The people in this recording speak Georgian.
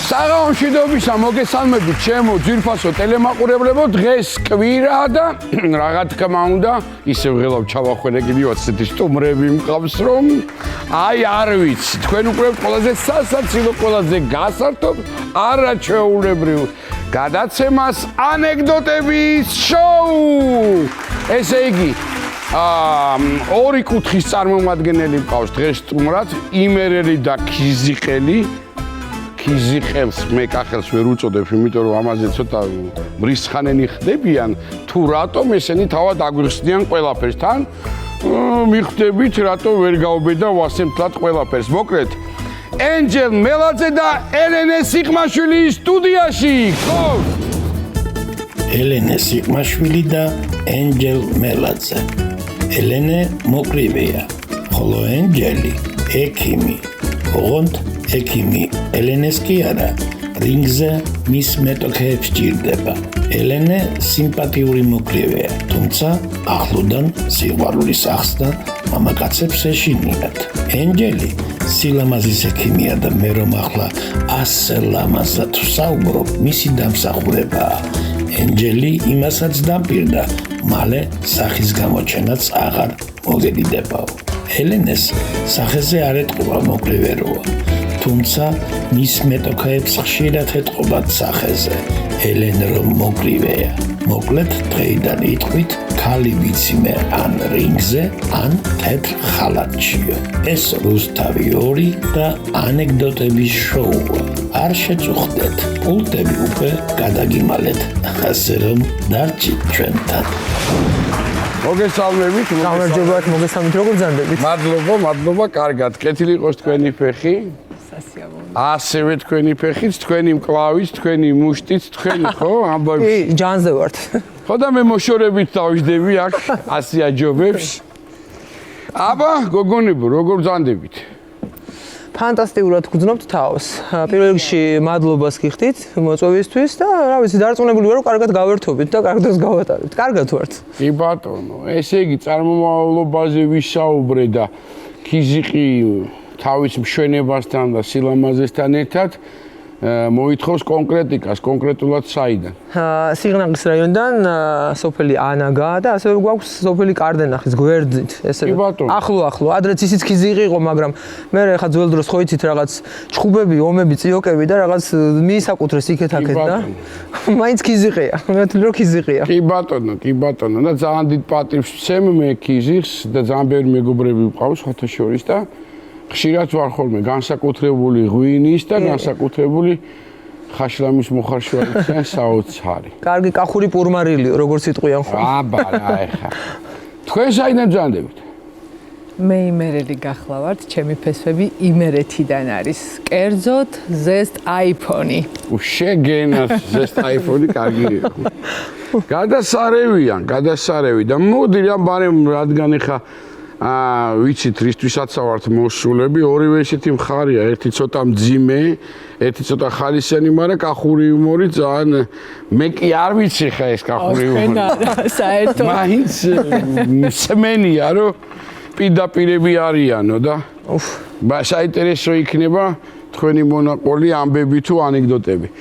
საღამო მშვიდობისა მოგესალმებით ჩემო ძვირფასო ტელემაყურებლებო დღეს კვირა და რა თქმა უნდა ისევ ღელავ ჩავახველეგინიოთ ესეთი სტუმრები მყავს რომ აი არ ვიცი თქვენ უკრებთ ყველაზე სასაცილო ყველაზე გასართობ არაჩვეულებრივ გადაცემას ანეკდოტების შოუ ესე იგი ორი კუთხის წარმომადგენელი მყავს დღეს სტუმრად იმერელი და ქიზიყელი ქიზიყელს მე კახელს ვერ უწოდებ იმიტომ რომ ამაზე ცოტა მრისხანენი ხდებიან თუ რატომ ესენი თავად აგვიხსნიან ყველაფერს თან მიხვდებით რატომ ვერ გავბედა ვასემთლად ყველაფერს მოკლედ ენჯელ მელაძე და ელენე სიყმაშვილი სტუდიაში ხო ელენე სიყმაშვილი და ენჯელ მელაძე ელენე მოკრივეა ხოლო ენჯელი ექიმი ოღონდ ექიმი ელენეს კი არა რინგზე მის მეტოქეებს ჭირდება ელენე სიმპათიური მოკრივეა თუმცა ახლოდან სიყვარულის ახსნა მამაკაცებს ეშინიათ ენჯელი სილამაზის ექიმია და მე რომ ახლა ასე ლამაზად ვსაუბრობ მისი დამსახურებაა ენჯელი იმასაც დაპირდა მალე სახის გამოჩენაც აღარ მოგედიდებაო ელენეს სახეზე არ ეტყობა მოკრივეროა თუმცა მის მეტოქეებს ხშირად ეტყობათ სახეზე ელენე რომ მოკრივეა მოკლედ დღეიდან იტყვით ქალი ვიციმე ან რინგზე ან თეთრ ხალატშიო ეს რუსთავი 2 და ანეკდოტების შოუა არ შეწუხდეთ პულტები უკვე გადაგიმალეთ ასე რომ დარჩით ჩვენთან მოგესალმებით გამარჯობათ მოგესალმებით როგორ ბრძანდებით მადლობა კარგად კეთილი იყოს თქვენი ფეხი ასევე თქვენი ფეხიც თქვენი მკლავიც თქვენი მუშტიც თქვენი ხო ამბობს კი ჯანზე ვართ ხო და მე მოშორებით დავждები აქ ასე აჯობებს აბა გოგონებო როგორ ბრძანდებით ფანტასტიკურად გძნობთ თავს პირველ რიგში მადლობას გიხდით მოწვევისთვის და რა ვიცი დარწმუნებული ვარ რომ კარგად გავერთობთ და კარგ დროს გავატარებთ კარგად ვართ კი ბატონო ესე იგი წარმომავლობაზე ვისაუბრე და ქიზიყი თავის მშვენებასთან და სილამაზესთან ერთად მოითხოვს კონკრეტიკას, კონკრეტულად საიდან? სიღნაღის რაიონიდან სოფელი ანაგა და ასევე გვაქვს სოფელი კარდენახის გვერდით, ესე ახლო, ადრეც ისიც ქიზიყი იყო, მაგრამ მე ხა ძველ დროს ხო იცით რაღაც ჩხუბები, ომები, წიოკები და რაღაც მიისაკუთრეს იქეთ-აქეთ და მაინც ქიზიყია. მე ვთვლი რომ ქიზიყია. კი ბატონო და ძალიან დიდ პატივს ვცემ მე ქიზიყს და ძალიან ბევრი მეგობრები მყავს ხათა შორის და ხშირად ვარ ხოლმე განსაკუთრებული ღვინის და განსაკუთრებული ხაშლამის მოხარშვალიდან საოცარი. კარგი კახური პურმარილიო, როგორც იტყვიან ხო? აბა რა ეხა. თქვენ საიდან ბრძანდებით? მე იმერელი გახლავართ, ჩემი ფესვები იმერეთიდან არის. კერძოდ ზესტ iPhone-ი. შეგენას ზესტ iPhone-ი კარგი იყო. გადასარევი და მოდი რა ბარემ რადგან ეხა ვიცით რისთვისაც ვართ მოსულები ორივე ესეთი მხარია ერთი ცოტა მძიმე ერთი ცოტა ხალისიანი მაგრამ კახური იუმორი ძალიან მე კი არ ვიცი ხა ეს კახური იუმორი საერთოდ მაინც მსმენია რომ პირდაპირები არიანო და საინტერესო იქნება თქვენი მონაყოლი ამბები თუ ანეკდოტები